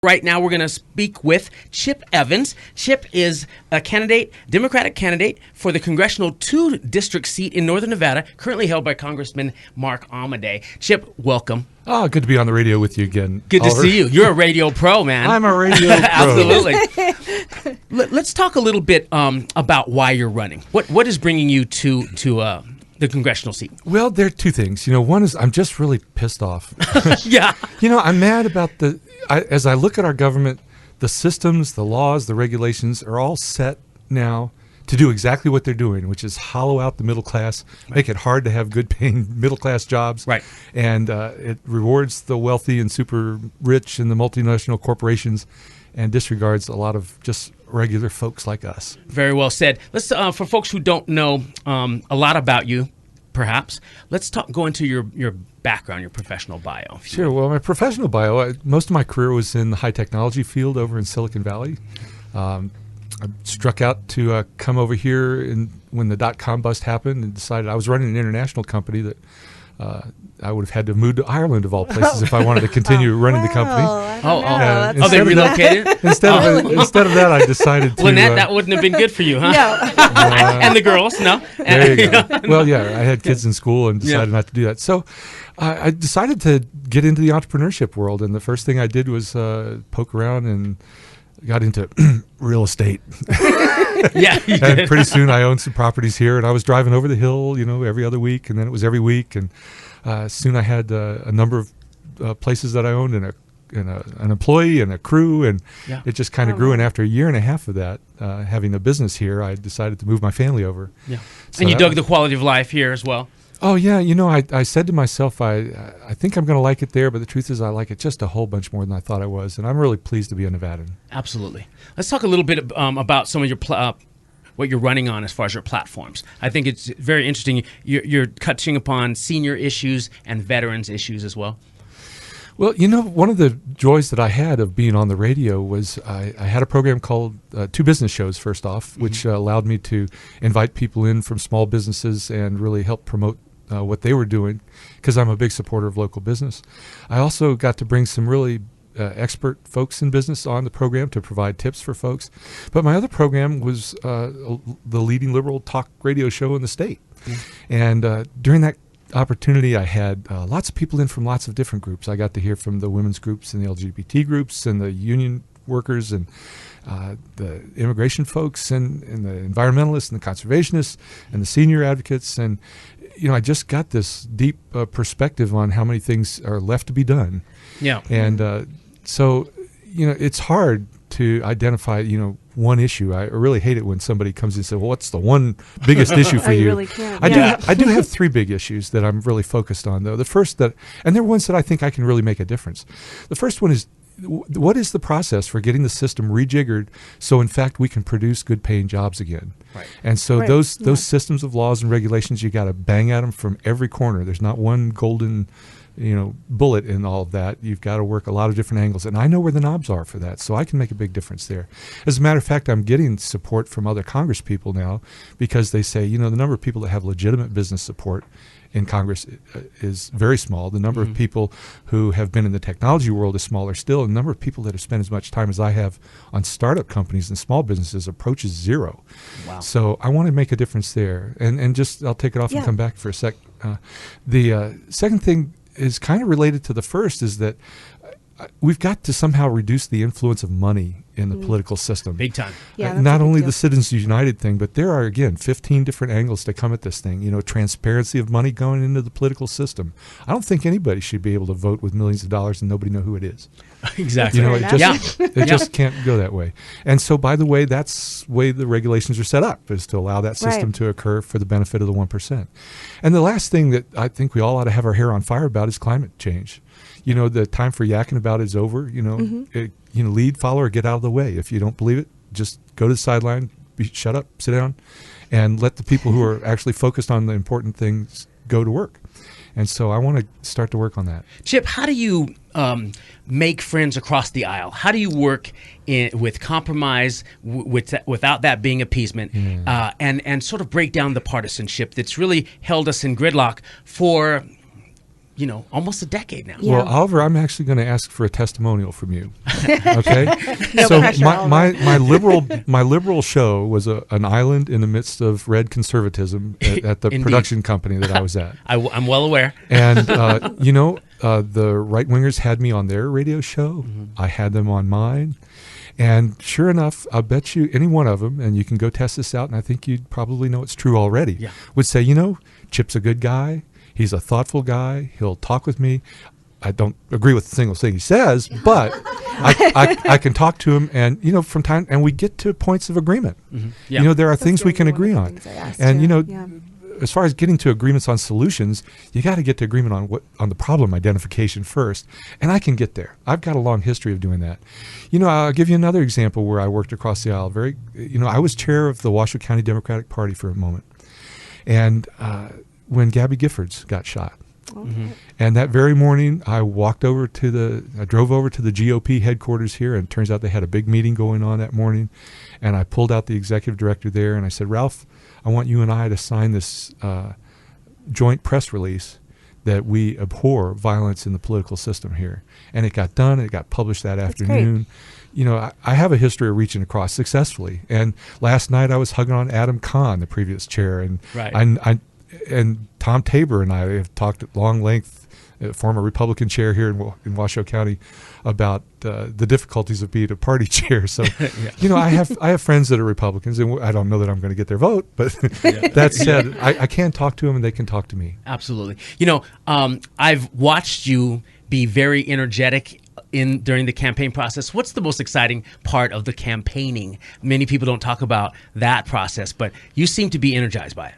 Right now, we're going to speak with Chip Evans. Chip is a Democratic candidate for the congressional 2-district seat in Northern Nevada, currently held by Congressman Mark Amadei. Chip, welcome. Oh, good to be on the radio with you again. Good Oliver. To see you. You're a radio pro, man. I'm a radio pro. Absolutely. Let's talk a little bit about why you're running. What is bringing you to the congressional seat? Well, there are two things. One is I'm just really pissed off. Yeah. I'm mad about as I look at our government, the systems, the laws, the regulations are all set now to do exactly what they're doing, which is hollow out the middle class, make it hard to have good-paying middle-class jobs. Right. And it rewards the wealthy and super rich and the multinational corporations and disregards a lot of just regular folks like us. Very well said. Let's for folks who don't know a lot about you, perhaps, let's go into your background, your professional bio. Sure. Well, my professional bio, most of my career was in the high technology field over in Silicon Valley. I struck out to come over here when the dot-com bust happened and decided I was running an international company that I would have had to move to Ireland, of all places, if I wanted to continue running the company. They relocated? Instead of that, I decided to... Lynette, that wouldn't have been good for you, huh? No. And the girls, no? There you go. Well, yeah, I had kids in school and decided not to do that. So I decided to get into the entrepreneurship world, and the first thing I did was poke around and got into real estate. Yeah, you did. And pretty soon I owned some properties here, and I was driving over the hill, every other week, and then it was every week, and soon I had a number of places that I owned and an employee and a crew, and it just kind of grew. And after a year and a half of that, having a business here, I decided to move my family over. Yeah, so and you dug the quality of life here as well. Oh, yeah. I said to myself, I think I'm going to like it there, but the truth is I like it just a whole bunch more than I thought I was, and I'm really pleased to be a Nevadan. Absolutely. Let's talk a little bit about some of your what you're running on as far as your platforms. I think it's very interesting. You're touching upon senior issues and veterans issues as well. Well, one of the joys that I had of being on the radio was I had a program called Two Business Shows, first off, which allowed me to invite people in from small businesses and really help promote what they were doing, because I'm a big supporter of local business. I also got to bring some really expert folks in business on the program to provide tips for folks. But my other program was the leading liberal talk radio show in the state. And during that opportunity, I had lots of people in from lots of different groups. I got to hear from the women's groups and the LGBT groups and the union workers and the immigration folks and the environmentalists and the conservationists and the senior advocates. And I just got this deep perspective on how many things are left to be done. Yeah. And so, it's hard to identify, one issue. I really hate it when somebody comes in and says, well, what's the one biggest issue for you? Really can't. I do have three big issues that I'm really focused on, though. The first and they're ones that I think I can really make a difference. The first one is, what is the process for getting the system rejiggered so, in fact, we can produce good-paying jobs again? Right. And so those systems of laws and regulations, you got to bang at them from every corner. There's not one golden bullet in all of that. You've got to work a lot of different angles. And I know where the knobs are for that, so I can make a big difference there. As a matter of fact, I'm getting support from other Congress people now because they say, the number of people that have legitimate business support in Congress is very small. The number of people who have been in the technology world is smaller still. And the number of people that have spent as much time as I have on startup companies and small businesses approaches zero. Wow. So I want to make a difference there. And just, I'll take it off and come back for a sec. The second thing is kind of related to the first, is that we've got to somehow reduce the influence of money in the political system. Big time. Yeah, not only the Citizens United thing, but there are, again, 15 different angles to come at this thing. Transparency of money going into the political system. I don't think anybody should be able to vote with millions of dollars and nobody know who it is. Exactly. It just can't go that way. And so, by the way, that's the way the regulations are set up, is to allow that system to occur for the benefit of the 1%. And the last thing that I think we all ought to have our hair on fire about is climate change. The time for yakking about it is over. Lead, follow, or get out of the way. If you don't believe it, just go to the sideline, shut up, sit down, and let the people who are actually focused on the important things go to work. And so I want to start to work on that. Chip, how do you make friends across the aisle? How do you work with compromise without that being appeasement, and sort of break down the partisanship that's really held us in gridlock for almost a decade now. Yeah. Well, Oliver, I'm actually going to ask for a testimonial from you. Okay. No So pressure, my liberal show was an island in the midst of red conservatism at the Indeed. production company that I was at. I'm well aware. And the right wingers had me on their radio show. Mm-hmm. I had them on mine. And sure enough, I'll bet you any one of them, and you can go test this out, and I think you'd probably know it's true already, Yeah. would say, Chip's a good guy. He's a thoughtful guy. He'll talk with me. I don't agree with a single thing he says, but I can talk to him, and from time, and we get to points of agreement. Mm-hmm. Yeah. There are That's things we can really agree one on, of the things I asked and you. Yeah. as far as getting to agreements on solutions, you got to get to agreement on the problem identification first, and I can get there. I've got a long history of doing that. I'll give you another example where I worked across the aisle. I was chair of the Washoe County Democratic Party for a moment, and when Gabby Giffords got shot. Mm-hmm. And that very morning, I drove over to the GOP headquarters here, and it turns out they had a big meeting going on that morning. And I pulled out the executive director there, and I said, Ralph, I want you and I to sign this joint press release that we abhor violence in the political system here. And it got done. It got published that afternoon. I have a history of reaching across successfully. And last night I was hugging on Adam Kahn, the previous chair, and Right. and Tom Tabor and I have talked at long length, former Republican chair here in Washoe County, about the difficulties of being a party chair. So, Yeah. I have friends that are Republicans, and I don't know that I'm going to get their vote. But that said, I can talk to them, and they can talk to me. Absolutely. I've watched you be very energetic during the campaign process. What's the most exciting part of the campaigning? Many people don't talk about that process, but you seem to be energized by it.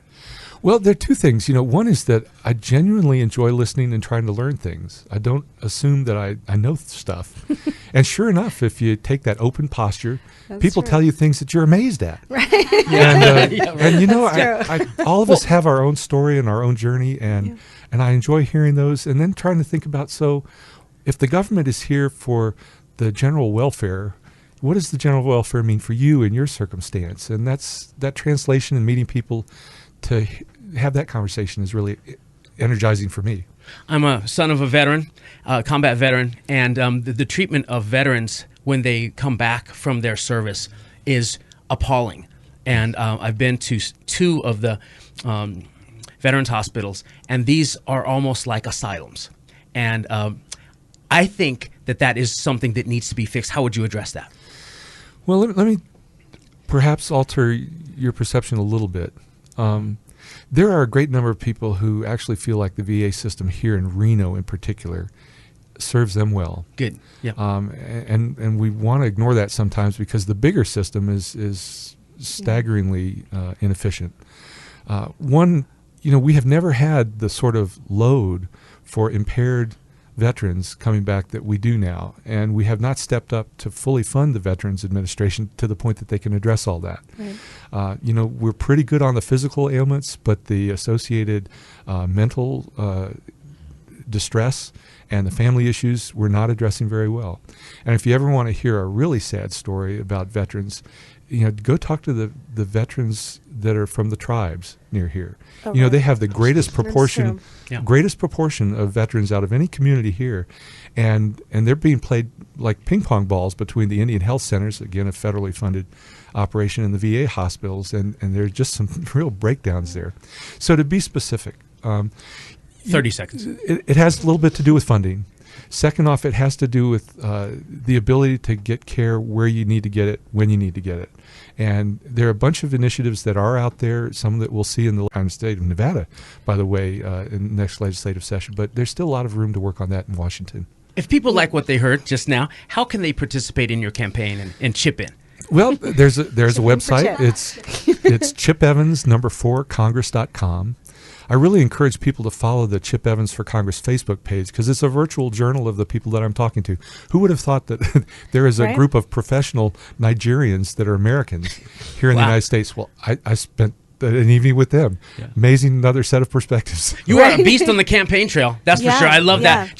Well, there are two things. One is that I genuinely enjoy listening and trying to learn things. I don't assume that I know stuff. And sure enough, if you take that open posture, people true. tell you things that you're amazed at. Right. And all of us have our own story and our own journey, and I enjoy hearing those, and then trying to think about, so if the government is here for the general welfare, what does the general welfare mean for you in your circumstance? And that translation and meeting people to have that conversation is really energizing for me. I'm a son of a veteran, combat veteran, and the treatment of veterans when they come back from their service is appalling. And I've been to two of the veterans hospitals, and these are almost like asylums. And I think that is something that needs to be fixed. How would you address that? Well, let me perhaps alter your perception a little bit. There are a great number of people who actually feel like the VA system here in Reno in particular serves them well. Good. Yeah. And we want to ignore that sometimes because the bigger system is staggeringly inefficient. We have never had the sort of load for impaired veterans coming back that we do now, and we have not stepped up to fully fund the Veterans Administration to the point that they can address all that. Right. We're pretty good on the physical ailments, but the associated mental distress and the family issues we're not addressing very well. And if you ever want to hear a really sad story about veterans, go talk to the veterans that are from the tribes near here. Okay. They have the greatest proportion, Yeah. greatest proportion of veterans out of any community here, and they're being played like ping pong balls between the Indian Health Centers, again a federally funded operation, and the VA hospitals, and there's just some real breakdowns there. So to be specific, 30 seconds. It has a little bit to do with funding. Second off, it has to do with the ability to get care where you need to get it, when you need to get it. And there are a bunch of initiatives that are out there, some that we'll see in the state of Nevada, by the way, in the next legislative session. But there's still a lot of room to work on that in Washington. If people like what they heard just now, how can they participate in your campaign and chip in? Well, there's a website. Chip. It's chipevans4congress.com. I really encourage people to follow the Chip Evans for Congress Facebook page because it's a virtual journal of the people that I'm talking to. Who would have thought that there is a Right. group of professional Nigerians that are Americans here in the Wow. United States? Well, I spent an evening with them. Yeah. Amazing, another set of perspectives. You are a beast on the campaign trail. That's for Yeah, sure. I love yeah. that.